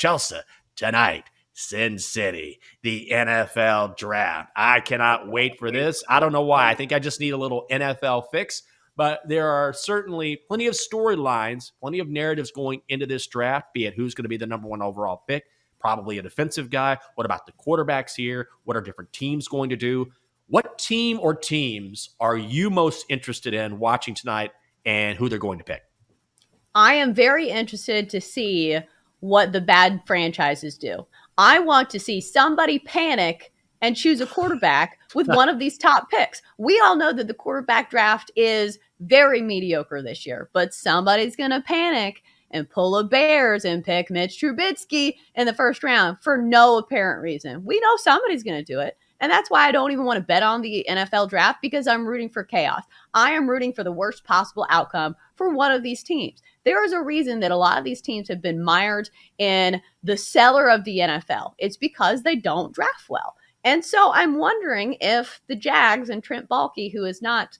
Chelsa, tonight, Sin City, the NFL draft. I cannot wait for this. I don't know why. I think I just need a little NFL fix, but there are certainly plenty of storylines, plenty of narratives going into this draft, be it who's going to be the number one overall pick, probably a defensive guy. What about the quarterbacks here? What are different teams going to do? What team or teams are you most interested in watching tonight and who they're going to pick? I am very interested to see what the bad franchises do. I want to see somebody panic and choose a quarterback with one of these top picks. We all know that the quarterback draft is very mediocre this year, but somebody's going to panic and pull a Bears and pick Mitch Trubisky in the first round for no apparent reason. We know somebody's going to do it. And that's why I don't even want to bet on the NFL draft, because I'm rooting for chaos. I am rooting for the worst possible outcome for one of these teams. There is a reason that a lot of these teams have been mired in the cellar of the NFL. It's because they don't draft well. And so I'm wondering if the Jags and Trent Baalke, who is not,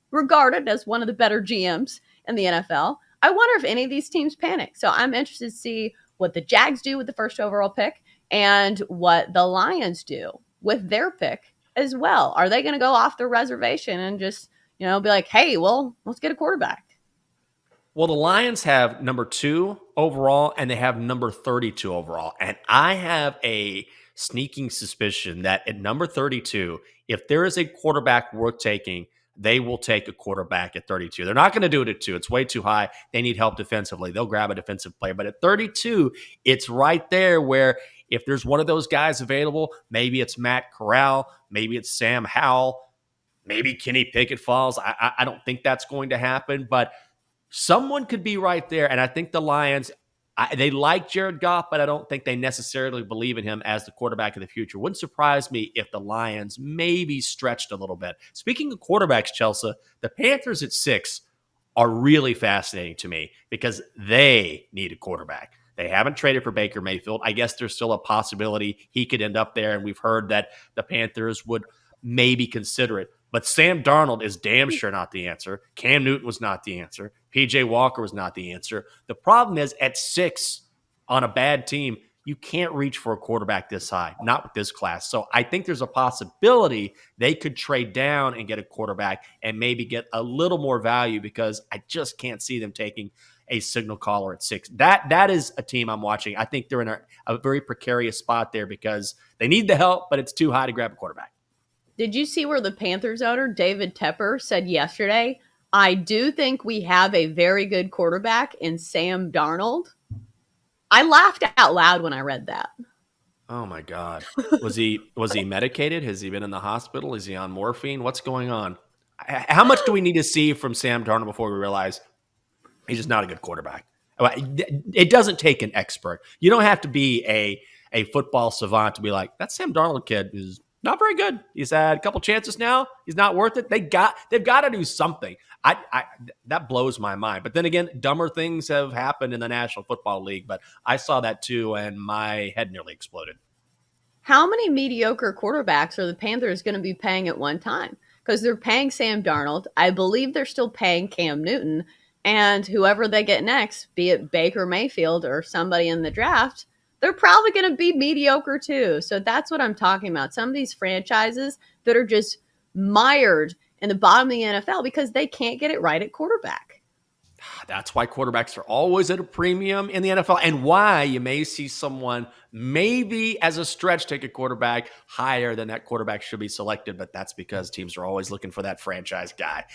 regarded as one of the better GMs in the NFL, I wonder if any of these teams panic. So I'm interested to see what the Jags do with the first overall pick and what the Lions do with their pick as well. Are they going to go off the reservation and just, be like, hey, well, let's get a quarterback? Well, the Lions have number 2 overall, and they have number 32 overall. And I have a sneaking suspicion that at number 32, if there is a quarterback worth taking, they will take a quarterback at 32. They're not going to do it at 2. It's way too high. They need help defensively. They'll grab a defensive player. But at 32, it's right there where if there's one of those guys available, maybe it's Matt Corral, maybe it's Sam Howell, maybe Kenny Pickett falls. I don't think that's going to happen, but someone could be right there. And I think the Lions, they like Jared Goff, but I don't think they necessarily believe in him as the quarterback of the future. Wouldn't surprise me if the Lions maybe stretched a little bit. Speaking of quarterbacks, Chelsea, the Panthers at 6 are really fascinating to me because they need a quarterback. They haven't traded for Baker Mayfield. I guess there's still a possibility he could end up there, and we've heard that the Panthers would maybe consider it. But Sam Darnold is damn sure not the answer. Cam Newton was not the answer. PJ Walker was not the answer. The problem is at 6 on a bad team, you can't reach for a quarterback this high, not with this class. So I think there's a possibility they could trade down and get a quarterback and maybe get a little more value because I just can't see them taking a signal caller at 6. That is a team I'm watching. I think they're in a very precarious spot there because they need the help, but it's too high to grab a quarterback. Did you see where the Panthers owner, David Tepper, said yesterday, I do think we have a very good quarterback in Sam Darnold? I laughed out loud when I read that. Oh my God. Was he medicated? Has he been in the hospital? Is he on morphine? What's going on? How much do we need to see from Sam Darnold before we realize he's just not a good quarterback? It doesn't take an expert. You don't have to be a football savant to be like, that Sam Darnold kid is not very good. He's had a couple chances now. He's not worth it. They've got to do something. That blows my mind. But then again, dumber things have happened in the National Football League. But I saw that too, and my head nearly exploded. How many mediocre quarterbacks are the Panthers going to be paying at one time? Because they're paying Sam Darnold. I believe they're still paying Cam Newton. And whoever they get next, be it Baker Mayfield or somebody in the draft, they're probably going to be mediocre too. So that's what I'm talking about. Some of these franchises that are just mired in the bottom of the NFL because they can't get it right at quarterback. That's why quarterbacks are always at a premium in the NFL and why you may see someone maybe as a stretch take a quarterback higher than that quarterback should be selected. But that's because teams are always looking for that franchise guy.